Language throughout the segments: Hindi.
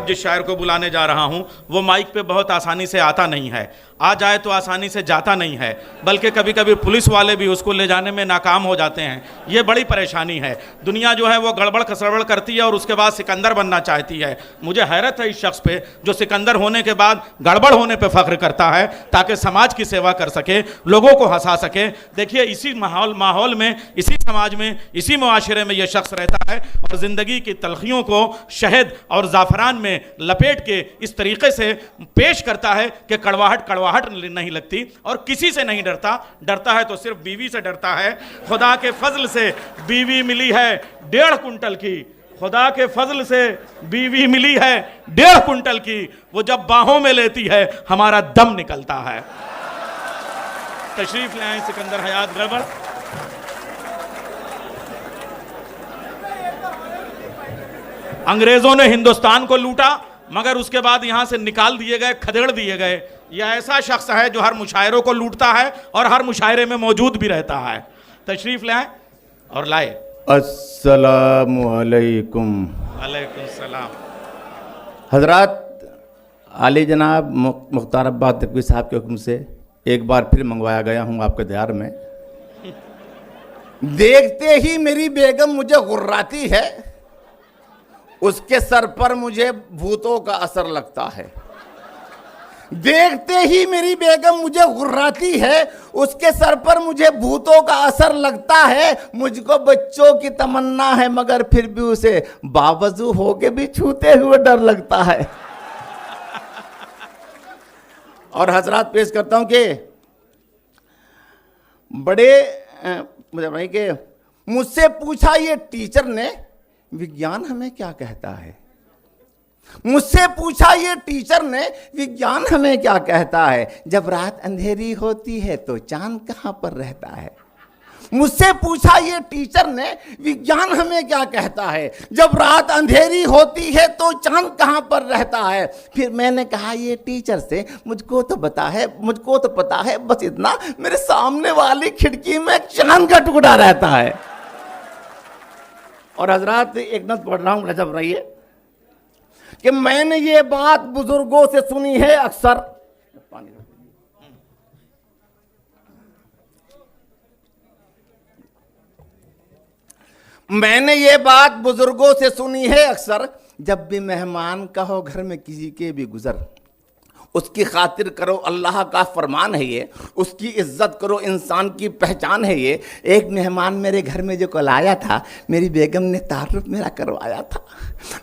अब जिस शायर को बुलाने जा रहा हूं वो माइक पे बहुत आसानी से आता नहीं है, आ जाए तो आसानी से जाता नहीं है, बल्कि कभी कभी पुलिस वाले भी उसको ले जाने में नाकाम हो जाते हैं। ये बड़ी परेशानी है। दुनिया जो है वो गड़बड़ खसड़बड़ करती है और उसके बाद सिकंदर बनना चाहती है। मुझे हैरत है इस शख्स पे जो सिकंदर होने के बाद गड़बड़ होने पे फख्र करता है ताकि समाज की सेवा कर सके, लोगों को हंसा सके। देखिए इसी माहौल में, इसी समाज में, इसी मुआशरे में ये शख्स रहता है और ज़िंदगी की तलखियों को शहद और ज़ाफ़रान में लपेट के इस तरीके से पेश करता है कि कड़वाहट नहीं लगती और किसी से नहीं डरता। डरता है तो सिर्फ बीवी से डरता है। खुदा के फजल से बीवी मिली है 1.5 कुंटल की, खुदा के फजल से बीवी मिली है 1.5 कुंटल की। वो जब बाहों में लेती है हमारा दम निकलता है। तशरीफ ले आए सिकंदर हयात गड़बड़। अंग्रेजों ने हिंदुस्तान को लूटा मगर उसके बाद यहां से निकाल दिए गए, खदेड़ दिए गए। यह ऐसा शख्स है जो हर मुशायरों को लूटता है और हर मुशायरे में मौजूद भी रहता है। तशरीफ लाए और लाए। अस्सलामु अलैकुम। वालेकुम सलाम। हजरात, आली जनाब मुख्तार अब्बास तकवी साहब के हुक्म से एक बार फिर मंगवाया गया हूँ आपके दयार में। देखते ही मेरी बेगम मुझे गुर्राती है, उसके सर पर मुझे भूतों का असर लगता है। देखते ही मेरी बेगम मुझे गुर्राती है, उसके सर पर मुझे भूतों का असर लगता है। मुझको बच्चों की तमन्ना है मगर फिर भी उसे बावजू होके भी छूते हुए डर लगता है। और हजरात पेश करता हूं कि बड़े मुझे भाई के मुझसे पूछा ये टीचर ने, विज्ञान हमें क्या कहता है। मुझसे पूछा ये टीचर ने, विज्ञान हमें क्या कहता है। जब रात अंधेरी होती है तो चांद कहां पर रहता है। मुझसे पूछा ये टीचर ने, विज्ञान हमें क्या कहता है। जब रात अंधेरी होती है तो चांद कहां पर रहता है। फिर मैंने कहा ये टीचर से, मुझको तो पता है बस इतना, मेरे सामने वाली खिड़की में चांद का टुकड़ा रहता है। और हजरात एक नत पढ़ रहा हूं, रजब रहिए कि मैंने ये बात बुजुर्गों से सुनी है अक्सर। मैंने ये बात बुजुर्गों से सुनी है अक्सर, जब भी मेहमान का हो घर में किसी के भी गुजर, उसकी खातिर करो अल्लाह का फरमान है ये, उसकी इज्जत करो इंसान की पहचान है ये। एक मेहमान मेरे घर में जो कल आया था, मेरी बेगम ने तारुफ मेरा करवाया था।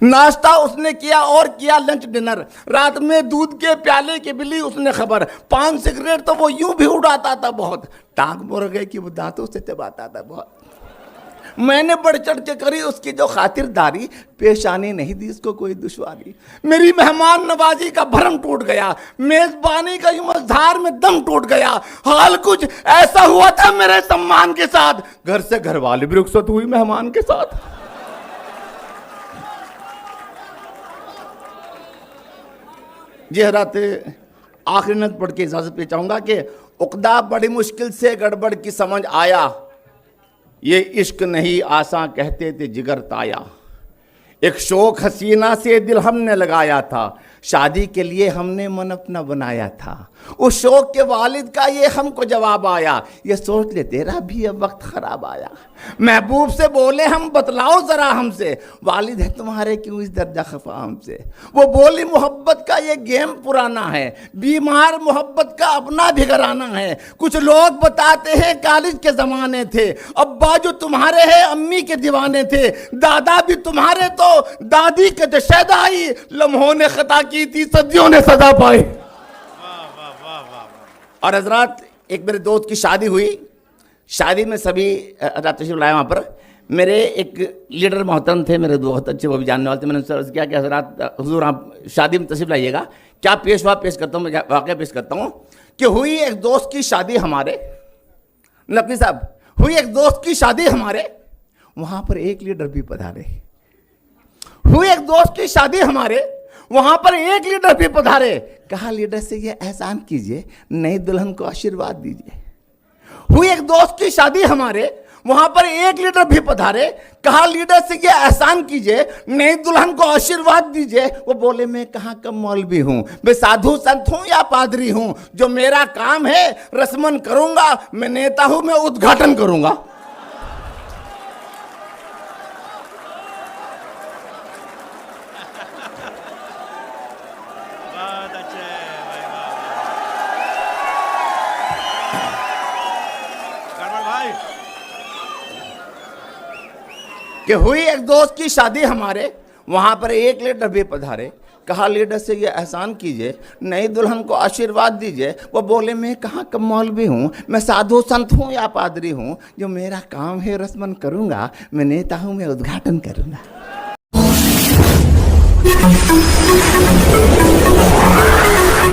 नाश्ता उसने किया और किया लंच डिनर। रात में दूध के प्याले की बिली उसने खबर। पान सिगरेट तो वो यूं भी उड़ाता था बहुत, टांग मुर्गे की वो दांतों से चबाता था बहुत। मैंने बढ़ चढ़ के करी उसकी जो खातिरदारी, पेशानी नहीं दी उसको कोई दुश्वारी। मेरी मेहमान नवाजी का भरम टूट गया, मेजबानी का मझधार में दम टूट गया। हाल कुछ ऐसा हुआ था मेरे सम्मान के साथ, घर से घर वाले भी रुखसत हुई मेहमान के साथ। जी हजरात, आखिरी नत पढ़ के इजाजत पे चाहूंगा कि उक़दा बड़ी मुश्किल से गड़बड़ की समझ आया, ये इश्क नहीं आसा कहते थे जिगर ताया। एक शौक हसीना से दिल हमने लगाया था, शादी के लिए हमने मन अपना बनाया था। उस शौक के वालिद का ये हमको जवाब आया, ये सोच ले तेरा भी अब वक्त खराब आया। महबूब से बोले हम, बतलाओ जरा हमसे, वालिद है तुम्हारे क्यों इस दर्जा खफा हमसे। वो बोली मोहब्बत का ये गेम पुराना है, बीमार मोहब्बत का अपना भी घराना है। कुछ लोग बताते हैं कॉलेज के जमाने थे, अब्बा जो तुम्हारे हैं अम्मी के दीवाने थे, दादा भी तुम्हारे तो दादी के दशैदाई, लम्हों ने खता की थी सदियों ने सजा पाई। और हजरात, एक मेरे दोस्त की शादी हुई, शादी में सभी तशरीफ लाए। वहाँ पर मेरे एक लीडर मोहतरम थे, मेरे बहुत अच्छे, वो भी जानने वाले थे। मैंने उनसे अर्ज़ किया कि हजरात हुजूर आप शादी में तशरीफ लाइएगा। क्या पेश करता हूँ, मैं वाक़या पेश करता हूँ कि हुई एक दोस्त की शादी हमारे, नकवी साहब, हुई एक दोस्त की शादी हमारे, वहाँ पर एक लीडर भी पधारे। हुई एक दोस्त की शादी हमारे, वहां पर एक लीडर भी पधारे। कहा लीडर से ये एहसान कीजिए, नई दुल्हन को आशीर्वाद दीजिए। हुई एक दोस्त की शादी हमारे, वहां पर एक लीडर भी पधारे, कहा लीडर से ये एहसान कीजिए, नई दुल्हन को आशीर्वाद दीजिए। वो बोले मैं कहाँ का मौलवी हूं, मैं साधु संत हूं या पादरी हूं, जो मेरा काम है रस्मन करूंगा, मैं नेता हूं, मैं उद्घाटन करूंगा। बहुत अच्छे भाई, गड़बड़ भाई। कि हुई एक दोस्त की शादी हमारे, वहां पर एक लीडर भी पधारे, कहा लीडर से ये एहसान कीजिए, नई दुल्हन को आशीर्वाद दीजिए। वो बोले मैं कहाँ का मौलवी हूँ, मैं साधु संत हूँ या पादरी हूँ, जो मेरा काम है रस्मन करूँगा, मैं नेता हूँ, मैं उद्घाटन करूँगा।